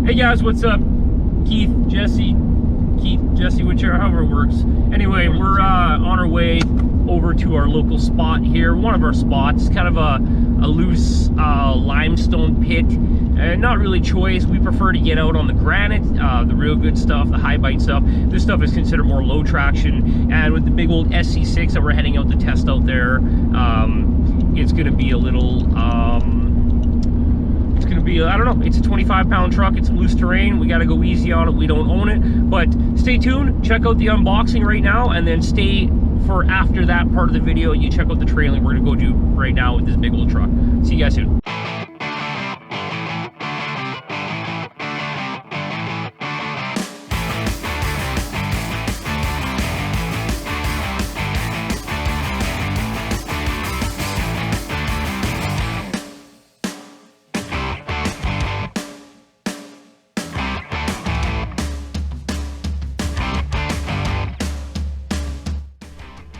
Hey guys, what's up? Keith, Jesse, whichever, however it works. Anyway, we're on our way over to our local spot here. One of our spots, kind of a loose limestone pit. And not really choice. We prefer to get out on the granite, the real good stuff, the high bite stuff. This stuff is considered more low traction. And with the big old SC6 that we're heading out to test out there, it's going to be a little, it's going to be, I don't know, it's a 25-pound truck. It's loose terrain. We got to go easy on it. We don't own it. But stay tuned. Check out the unboxing right now, and then stay for after that part of the video. You check out the trailing we're going to go do right now with this big old truck. See you guys soon.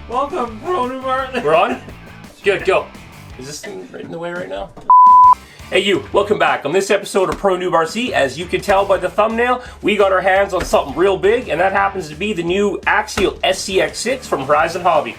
Welcome, ProNoobRC. We're on? Good, go. Is this thing right in the way right now? Hey you, welcome back. On this episode of ProNoobRC, as you can tell by the thumbnail, we got our hands on something real big, and that happens to be the new AXIAL SCX6 from Horizon Hobby.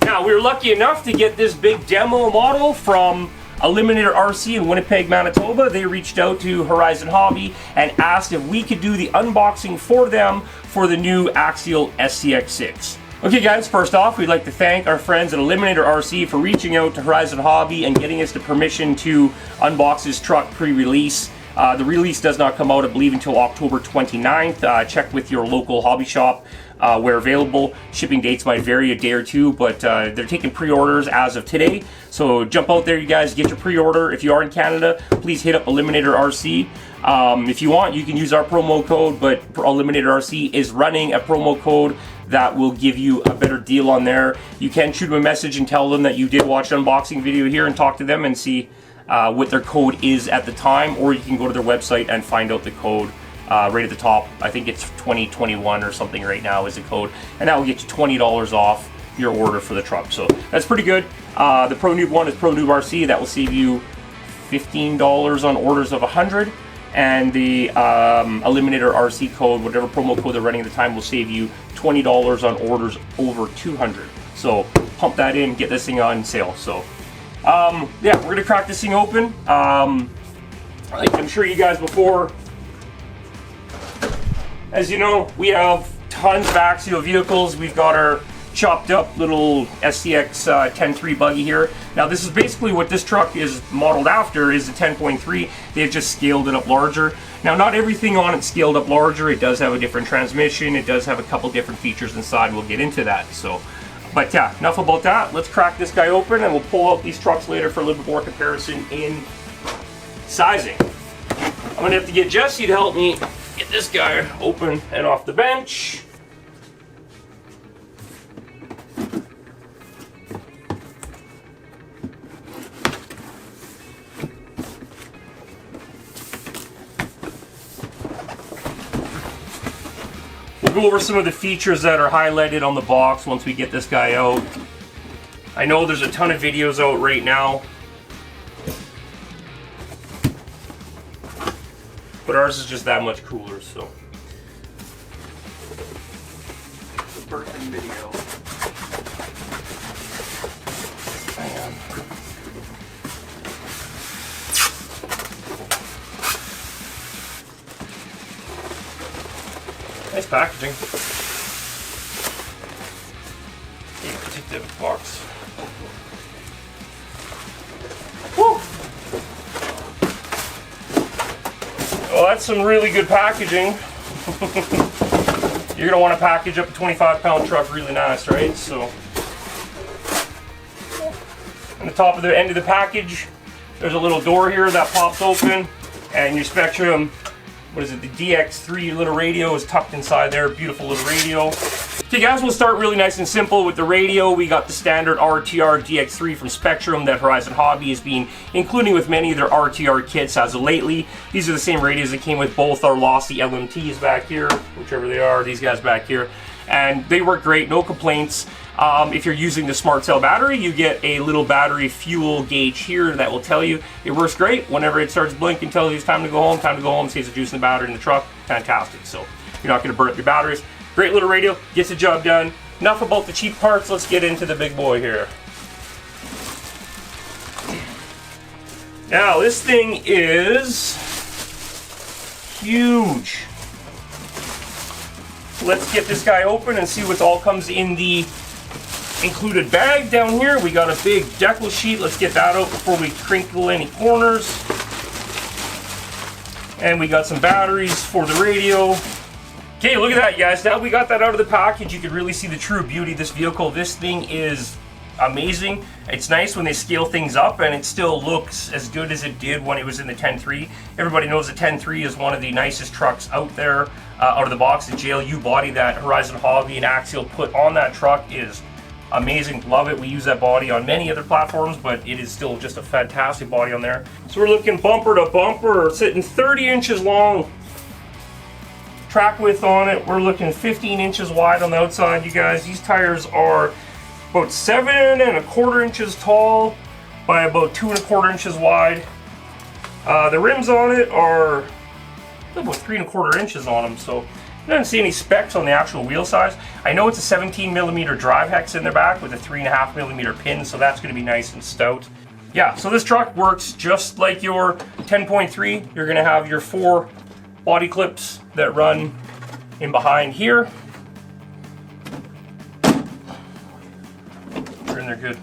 Now, we were lucky enough to get this big demo model from Eliminator RC in Winnipeg, Manitoba. They reached out to Horizon Hobby and asked if we could do the unboxing for them for the new AXIAL SCX6. Okay guys, first off, we'd like to thank our friends at Eliminator RC for reaching out to Horizon Hobby and getting us the permission to unbox this truck pre-release. The release does not come out, I believe, until October 29th. Check with your local hobby shop where available. Shipping dates might vary a day or two, but they're taking pre-orders as of today. So jump out there, you guys, get your pre-order. If you are in Canada, please hit up Eliminator RC. If you want, you can use our promo code, but Eliminator RC is running a promo code that will give you a better deal on there. You can shoot them a message and tell them that you did watch an unboxing video here and talk to them and see what their code is at the time, or you can go to their website and find out the code right at the top. I think it's 2021 or something right now is the code, and that will get you $20 off your order for the truck. So that's pretty good. The ProNoob one is ProNoobRC. That will save you $15 on orders of 100, and the Eliminator RC code, whatever promo code they're running at the time, will save you $20 on orders over 200. So pump that in, get this thing on sale. So yeah, we're gonna crack this thing open. Like I'm sure you guys before, as you know, we have tons of AXIAL vehicles. We've got our chopped up little SCX 10.3 buggy here. Now this is basically what this truck is modeled after, is the 10.3. They've just scaled it up larger. Now not everything on it scaled up larger. It does have a different transmission. It does have a couple different features inside. We'll get into that. So, but yeah, enough about that. Let's crack this guy open and we'll pull out these trucks later for a little bit more comparison in sizing. I'm gonna have to get Jesse to help me get this guy open and off the bench. We'll go over some of the features that are highlighted on the box once we get this guy out. I know there's a ton of videos out right now, but ours is just that much cooler, so. Birthday video. Hang on. Nice packaging. Yeah, take the box. Woo! Well, that's some really good packaging. You're gonna want to package up a 25-pound truck really nice, right? So, on the top of the end of the package, there's a little door here that pops open, and your Spectrum, what is it, the DX3 little radio is tucked inside there. Beautiful little radio. Okay guys, we'll start really nice and simple with the radio. We got the standard RTR DX3 from Spectrum that Horizon Hobby has been including with many of their RTR kits as of lately. These are the same radios that came with both our Lossy LMTs back here, whichever they are, these guys back here. And they work great, no complaints. If you're using the smart cell battery, you get a little battery fuel gauge here that will tell you. It works great. Whenever it starts blinking, tells you it's time to go home, saves the juice in the battery in the truck. Fantastic. So you're not going to burn up your batteries. Great little radio, gets the job done. Enough about the cheap parts, let's get into the big boy here. Now this thing is huge. Let's get this guy open and see what all comes in the included bag. Down here we got a big decal sheet. Let's get that out before we crinkle any corners. And we got some batteries for the radio. Okay, look at that, guys. Now we got that out of the package, you can really see the true beauty of this vehicle. This thing is amazing. It's nice when they scale things up, and it still looks as good as it did when it was in the 10.3. Everybody knows the 10.3 is one of the nicest trucks out there, out of the box. The JLU body that Horizon Hobby and Axial put on that truck is amazing. Love it. We use that body on many other platforms, but it is still just a fantastic body on there. So we're looking bumper to bumper, sitting 30 inches long. Track width on it, we're looking 15 inches wide on the outside, you guys. These tires are about 7¼ inches tall by about 2¼ inches wide. The rims on it are about 3¼ inches on them, so I don't see any specs on the actual wheel size. I know it's a 17mm drive hex in the back with a 3.5mm pin, so that's going to be nice and stout. Yeah, so this truck works just like your 10.3. You're going to have your 4 body clips that run in behind here. They're in there good.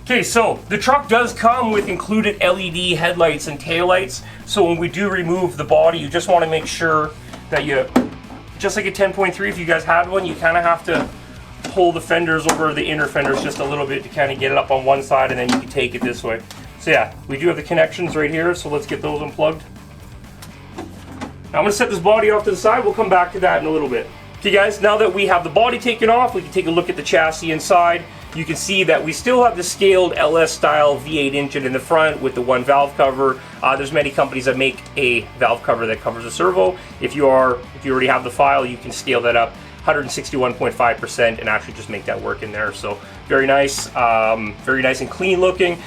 Okay, so the truck does come with included LED headlights and taillights. So when we do remove the body, you just want to make sure that you, just like a 10.3, if you guys had one, you kind of have to pull the fenders over the inner fenders just a little bit to kind of get it up on one side, and then you can take it this way. So yeah, we do have the connections right here, so let's get those unplugged. Now I'm going to set this body off to the side. We'll come back to that in a little bit. Okay guys, now that we have the body taken off, we can take a look at the chassis inside. You can see that we still have the scaled LS style V8 engine in the front with the 1 valve cover. There's many companies that make a valve cover that covers a servo. If you already have the file, you can scale that up 161.5% and actually just make that work in there. So very nice and clean looking.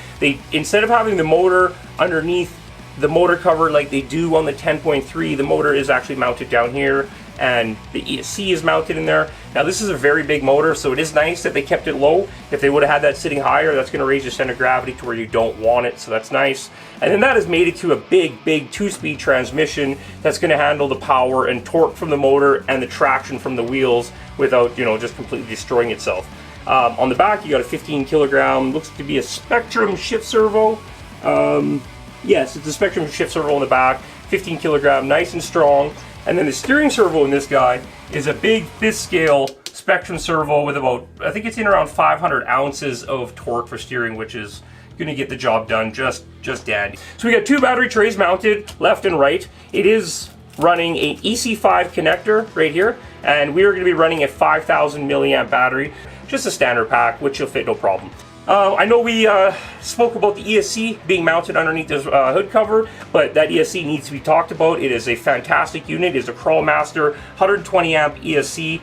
Instead of having the motor underneath the motor cover like they do on the 10.3, the motor is actually mounted down here, and the ESC is mounted in there. Now this is a very big motor, so it is nice that they kept it low. If they would have had that sitting higher, that's going to raise your center of gravity to where you don't want it, so that's nice. And then that has made it to a big 2-speed transmission that's going to handle the power and torque from the motor and the traction from the wheels without, just completely destroying itself. On the back, you got a 15 kilogram, looks to be a Spectrum shift servo. Yes, it's a Spectrum shift servo on the back, 15 kilogram, nice and strong. And then the steering servo in this guy is a big 5th scale Spectrum servo with about, I think it's in around 500 ounces of torque for steering, which is going to get the job done just dandy. So we got 2 battery trays mounted left and right. It is running a EC5 connector right here, and we are going to be running a 5,000 milliamp battery, just a standard pack, which will fit no problem. I know we spoke about the ESC being mounted underneath this hood cover, but that ESC needs to be talked about. It is a fantastic unit. It is a Crawlmaster 120 amp ESC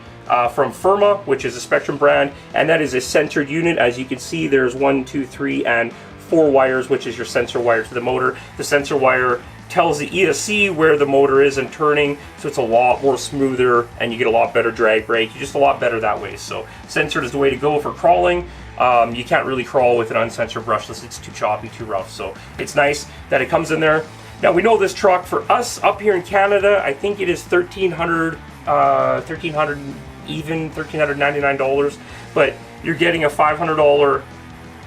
from Firma, which is a Spectrum brand, and that is a centered unit. As you can see, there's 1, 2, 3, and 4 wires, which is your sensor wire to the motor. The sensor wire tells the ESC where the motor is and turning, so it's a lot more smoother and you get a lot better drag brake. You're just a lot better that way. So censored is the way to go for crawling. You can't really crawl with an uncensored brushless. It's too choppy, too rough. So it's nice that it comes in there. Now we know this truck for us up here in Canada, I think it is $1,399, but you're getting a $500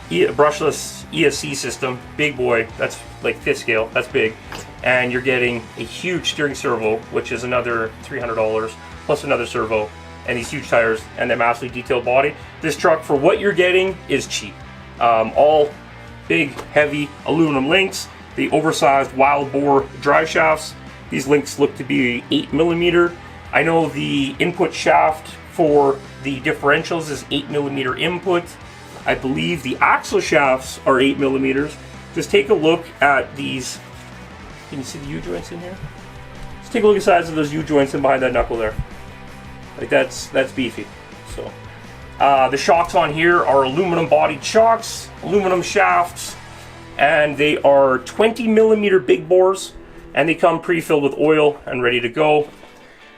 brushless ESC system, big boy. That's like 5th scale. That's big. And you're getting a huge steering servo, which is another $300 plus another servo, and these huge tires and that massively detailed body. This truck, for what you're getting, is cheap. All big, heavy aluminum links, the oversized wild bore drive shafts. These links look to be 8mm. I know the input shaft for the differentials is 8mm input. I believe the axle shafts are 8mm. Just take a look at these. Can you see the U-joints in here? Just take a look at the size of those U-joints in behind that knuckle there. Like that's beefy. So The shocks on here are aluminum bodied shocks, aluminum shafts, and they are 20 millimeter big bores, and they come pre-filled with oil and ready to go.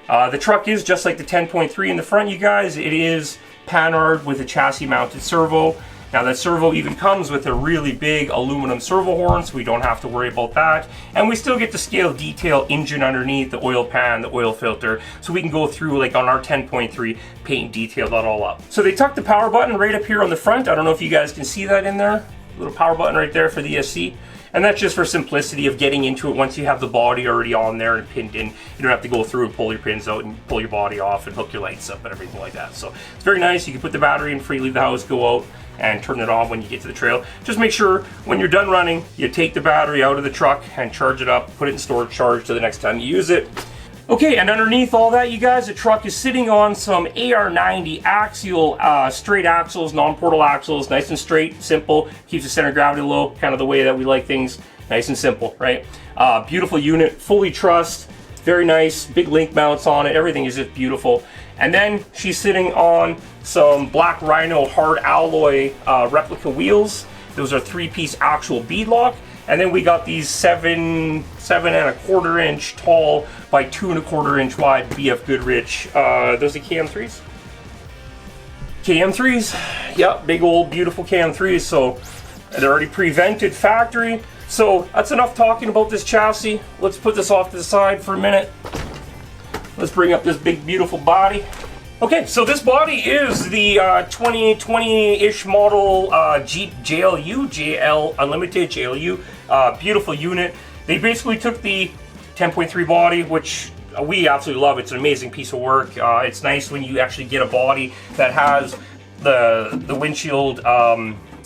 The truck is just like the 10.3 in the front, you guys. It is Panhard with a chassis mounted servo. Now that servo even comes with a really big aluminum servo horn, so we don't have to worry about that. And we still get the scale detail engine underneath, the oil pan, the oil filter, so we can go through, like on our 10.3, paint and detail that all up. So they tucked the power button right up here on the front. I don't know if you guys can see that in there. Little power button right there for the SC. And that's just for simplicity of getting into it. Once you have the body already on there and pinned in, you don't have to go through and pull your pins out and pull your body off and hook your lights up and everything like that. So it's very nice. You can put the battery in before you leave the house, go out and turn it on when you get to the trail. Just make sure when you're done running, you take the battery out of the truck and charge it up, put it in storage charge to the next time you use it. Okay, and underneath all that, you guys, the truck is sitting on some AR90 axial straight axles, non-portal axles, nice and straight, simple, keeps the center of gravity low, kind of the way that we like things, nice and simple, right? Beautiful unit, fully trussed, very nice, big link mounts on it, everything is just beautiful. And then she's sitting on some black Rhino hard alloy replica wheels. Those are 3-piece actual beadlock. And then we got these 7.25 inch tall by 2.25 inch wide BF Goodrich. Those are KM3s? KM3s. Yep, big old beautiful KM3s. So they're already pre-vented factory. So that's enough talking about this chassis. Let's put this off to the side for a minute. Let's bring up this big beautiful body. Okay, so this body is the 2020-ish model Jeep JL Unlimited JLU. Beautiful unit. They basically took the 10.3 body, which we absolutely love. It's an amazing piece of work. It's nice when you actually get a body that has the windshield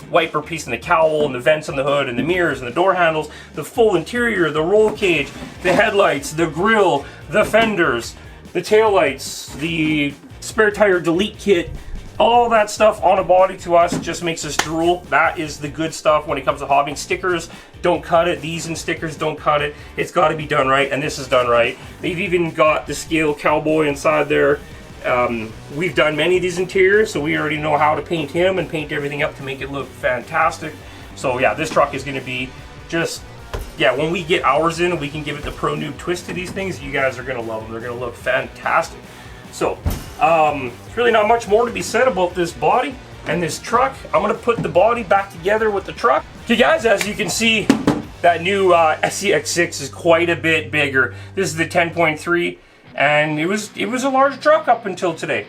wiper piece and the cowl and the vents on the hood and the mirrors and the door handles, the full interior, the roll cage, the headlights, the grille, the fenders, the taillights, the spare tire delete kit. All that stuff on a body to us just makes us drool. That is the good stuff when it comes to hobbying. Stickers, don't cut it. These and stickers, don't cut it. It's got to be done right, and this is done right. They've even got the scale cowboy inside there. We've done many of these interiors, so we already know how to paint him and paint everything up to make it look fantastic. So yeah, this truck is going to be just, yeah, when we get ours in, we can give it the pro noob twist to these things. You guys are going to love them. They're going to look fantastic. So, there's really not much more to be said about this body and this truck. I'm going to put the body back together with the truck. Okay guys, as you can see, that new SCX6 is quite a bit bigger. This is the 10.3, and it was a large truck up until today.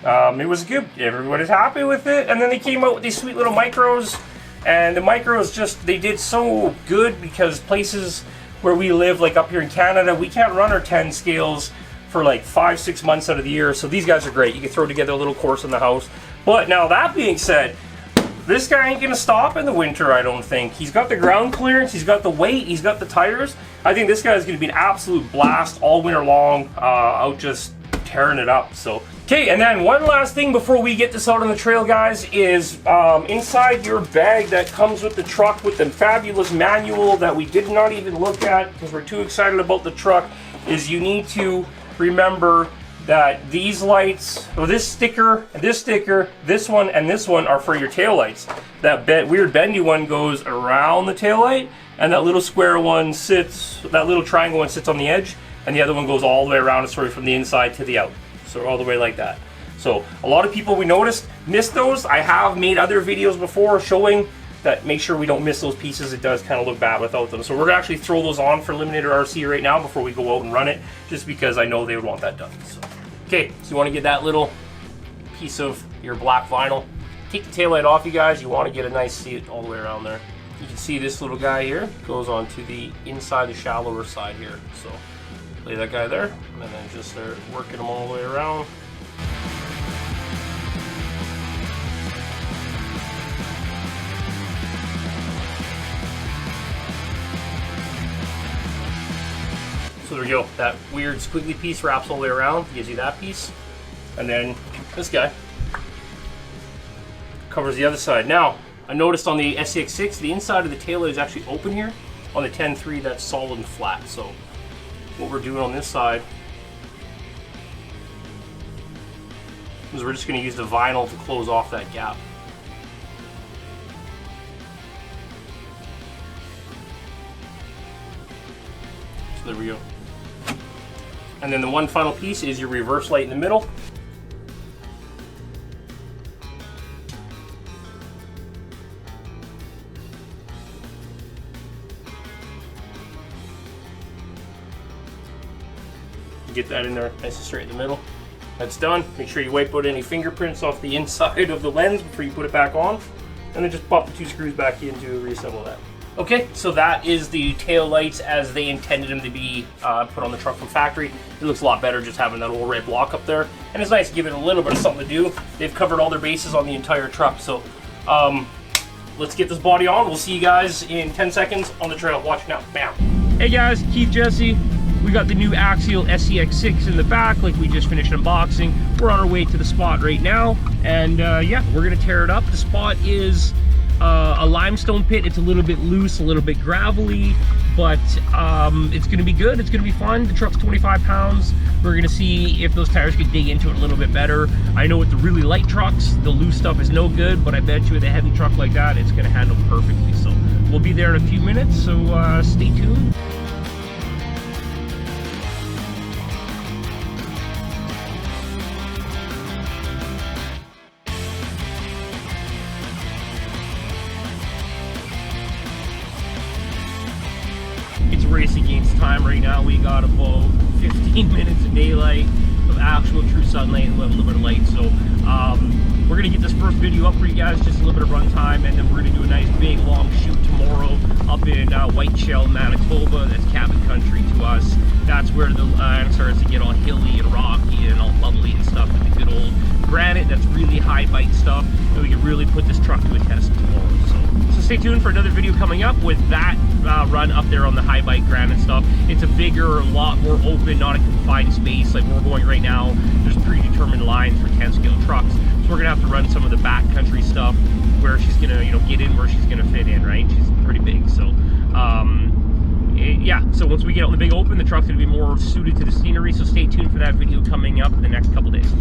It was good. Everybody's happy with it, and then they came out with these sweet little micros, and the micros just, they did so good because places where we live, like up here in Canada, we can't run our 10 scales for like 5-6 months out of the year, so these guys are great. You can throw together a little course in the house. But now that being said, this guy ain't gonna stop in the winter, I don't think. He's got the ground clearance, he's got the weight, he's got the tires. I think this guy is gonna be an absolute blast all winter long, out just tearing it up. So, okay, and then one last thing before we get this out on the trail, guys, is inside your bag that comes with the truck with the fabulous manual that we did not even look at because we're too excited about the truck, is you need to remember that these lights, or this sticker, this one, and this one are for your tail lights. That weird bendy one goes around the tail light, and that little square one sits, that little triangle one sits on the edge, and the other one goes all the way around, sort of from the inside to the out. So all the way like that. So a lot of people, we noticed, missed those. I have made other videos before showing that, make sure we don't miss those pieces. It does kind of look bad without them. So we're gonna actually throw those on for Eliminator RC right now before we go out and run it, just because I know they would want that done. So, okay, so you wanna get that little piece of your black vinyl. Take the taillight off, you guys. You wanna get a nice seat all the way around there. You can see this little guy here goes onto the inside, the shallower side here. So lay that guy there, and then just start working them all the way around. So there we go. That weird squiggly piece wraps all the way around, gives you that piece. And then this guy covers the other side. Now, I noticed on the SCX6, the inside of the taillight is actually open here. On the 10.3, that's solid and flat. So what we're doing on this side is we're just going to use the vinyl to close off that gap. So there we go. And then the one final piece is your reverse light in the middle. Get that in there nice and straight in the middle. That's done. Make sure you wipe out any fingerprints off the inside of the lens before you put it back on. And then just pop the 2 screws back in to reassemble that. Okay, so that is the tail lights as they intended them to be put on the truck from factory. It looks a lot better just having that old red block up there. And it's nice to give it a little bit of something to do. They've covered all their bases on the entire truck. So let's get this body on. We'll see you guys in 10 seconds on the trail. Watch now. Bam. Hey guys, Keith Jesse. We got the new AXIAL SCX6 in the back, like we just finished unboxing. We're on our way to the spot right now, and yeah, we're gonna tear it up. The spot is a limestone pit. It's a little bit loose, a little bit gravelly, but it's gonna be good. It's gonna be fun. The truck's 25 pounds. We're gonna see if those tires can dig into it a little bit better. I know with the really light trucks, the loose stuff is no good, but I bet you with a heavy truck like that, it's gonna handle perfectly. So we'll be there in a few minutes, so stay tuned. Race against time right now. We got about 15 minutes of daylight of actual true sunlight and a little bit of light. So we're gonna get this first video up for you guys, just a little bit of run time, and then we're gonna do a nice big long shoot tomorrow up in Whiteshell, Manitoba. That's cabin country to us. That's where the land starts to get all hilly and rocky and all bubbly and stuff with the good old granite. That's really high bite stuff, and we can really put this truck to a test tomorrow. So stay tuned for another video coming up with that run up there on the high bite granite stuff. It's a bigger, a lot more open, not a confined space like we're going right now. There's predetermined lines for 10 scale trucks, so we're gonna have to run some of the backcountry stuff where she's gonna, you know, get in where she's gonna fit in, right? She's pretty big, so yeah. So once we get out in the big open, the truck's gonna be more suited to the scenery. So stay tuned for that video coming up in the next couple days.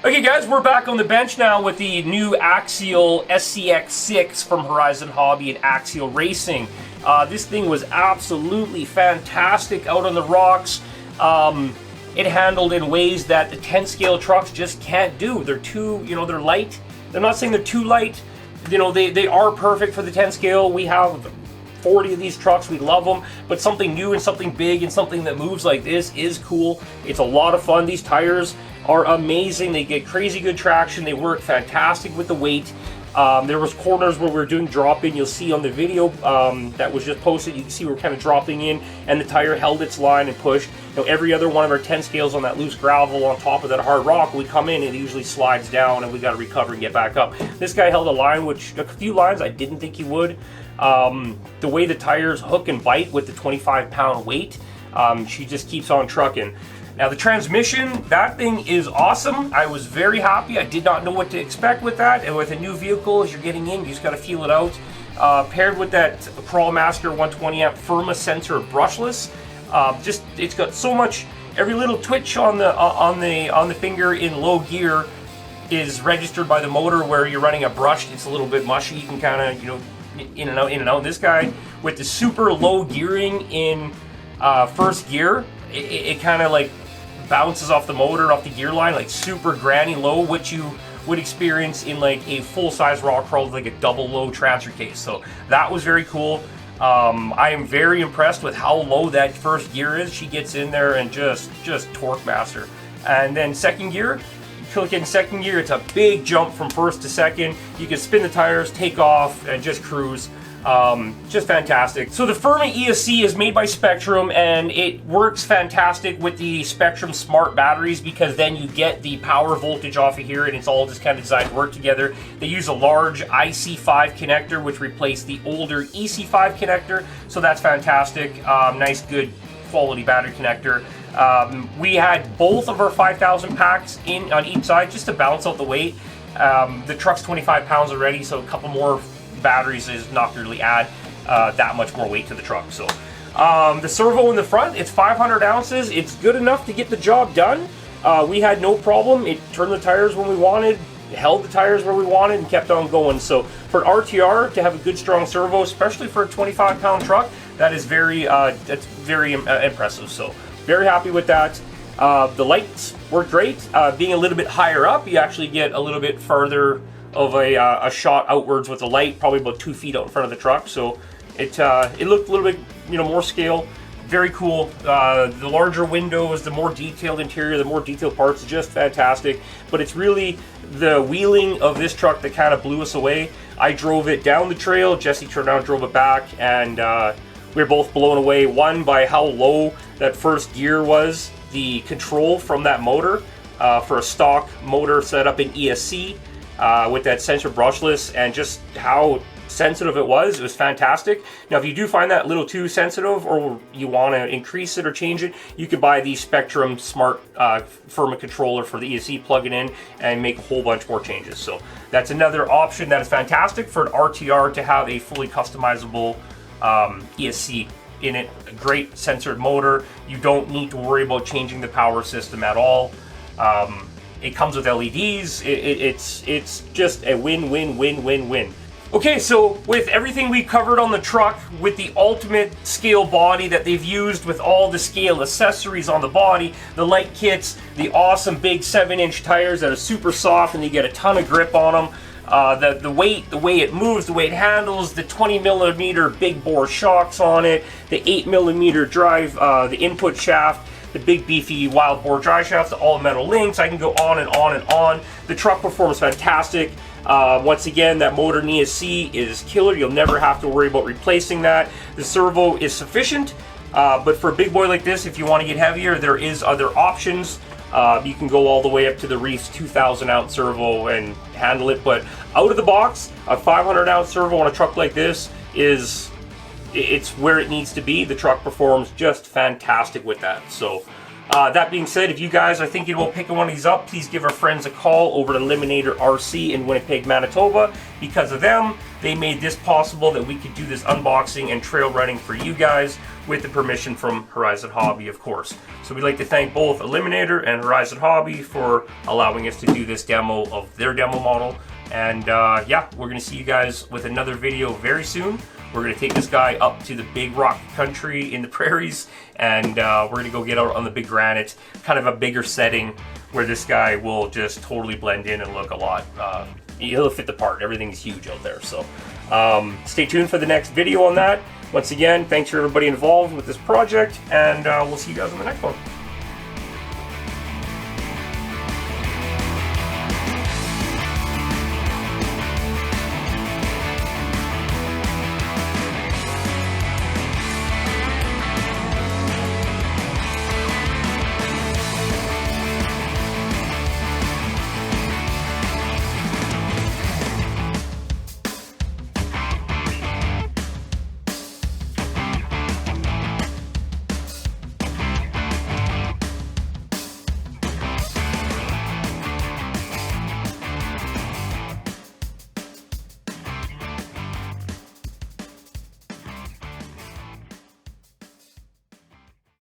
Okay guys, we're back on the bench now with the new AXIAL SCX6 from Horizon Hobby and AXIAL Racing. This thing was absolutely fantastic out on the rocks. It handled in ways that the 10 scale trucks just can't do. They're too, they're light. They're not saying they're too light. They are perfect for the 10 scale. We have 40 of these trucks, we love them, but something new and something big and something that moves like this is cool. It's a lot of fun. These tires are amazing. They get crazy good traction. They work fantastic with the weight. There was corners where we were doing drop-in. You'll see on the video that was just posted, you can see we're kind of dropping in and the tire held its line and pushed. Every other one of our 10 scales on that loose gravel on top of that hard rock, we come in and it usually slides down and we got to recover and get back up. This guy held a line, which a few lines I didn't think he would. The way the tires hook and bite with the 25-pound weight, she just keeps on trucking. Now the transmission, that thing is awesome. I was very happy. I did not know what to expect with that. And with a new vehicle, as you're getting in, you just got to feel it out. Paired with that Crawlmaster 120 amp Firma sensor brushless, it's got so much. Every little twitch on the finger in low gear is registered by the motor. Where you're running a brush, it's a little bit mushy. You can kind of in and out. This guy with the super low gearing in first gear, it kind of like bounces off the motor, off the gear line, like super granny low, which you would experience in like a full-size rock crawl with like a double low transfer case. So that was very cool. I am very impressed with how low that first gear is. She gets in there and just torque master. And then second gear, click in second gear, it's a big jump from first to second. You can spin the tires, take off, and just cruise. Just fantastic. So the Firma ESC is made by Spectrum, and it works fantastic with the Spectrum Smart batteries, because then you get the power voltage off of here and it's all just kind of designed to work together. They use a large IC5 connector, which replaced the older EC5 connector, so that's fantastic. Nice, good quality battery connector. We had both of our 5,000 packs in on each side just to balance out the weight. The truck's 25 pounds already, so a couple more batteries is not really add that much more weight to the truck. So the servo in the front, it's 500 ounces. It's good enough to get the job done. We had no problem. It turned the tires when we wanted, held the tires where we wanted, and kept on going. So for an RTR to have a good strong servo, especially for a 25-pound truck, that is very impressive. So very happy with that. The lights work great. Being a little bit higher up, you actually get a little bit farther of a shot outwards with the light, probably about 2 feet out in front of the truck. So it looked a little bit more scale. Very cool. The larger windows, the more detailed interior, the more detailed parts, just fantastic. But it's really the wheeling of this truck that kind of blew us away. I drove it down the trail, Jesse turned around, drove it back, and we were both blown away. One, by how low that first gear was, the control from that motor for a stock motor set up in ESC. With that sensor brushless, and just how sensitive it was fantastic. Now if you do find that a little too sensitive, or you want to increase it or change it, you could buy the Spectrum Smart Firma controller for the ESC, plug it in, and make a whole bunch more changes. So that's another option that is fantastic for an RTR, to have a fully customizable ESC in it. A great censored motor. You don't need to worry about changing the power system at all. It comes with LEDs. It's just a win-win-win-win-win. Okay, so with everything we covered on the truck, with the ultimate scale body that they've used with all the scale accessories on the body, the light kits, the awesome big 7-inch tires that are super soft and you get a ton of grip on them, the weight, the way it moves, the way it handles, the 20mm big bore shocks on it, the 8mm drive, the input shaft, the big beefy wild bore drive shafts, the all metal links. I can go on and on and on. The truck performs fantastic. Once again, that motor in ESC is killer. You'll never have to worry about replacing that. The servo is sufficient, but for a big boy like this, if you want to get heavier, there is other options. You can go all the way up to the Reef's 2,000 ounce servo and handle it, but out of the box, a 500 ounce servo on a truck like this it's where it needs to be. The truck performs just fantastic with that. So That being said, if you guys are thinking about picking one of these up, please give our friends a call over to Eliminator RC in Winnipeg, Manitoba. Because of them, they made this possible that we could do this unboxing and trail running for you guys with the permission from Horizon Hobby, of course. So we'd like to thank both Eliminator and Horizon Hobby for allowing us to do this demo of their demo model. And yeah, we're going to see you guys with another video very soon. We're going to take this guy up to the big rock country in the prairies, and we're going to go get out on the big granite, kind of a bigger setting where this guy will just totally blend in and look a lot. He'll fit the part. Everything's huge out there. So stay tuned for the next video on that. Once again, thanks for everybody involved with this project, and we'll see you guys on the next one.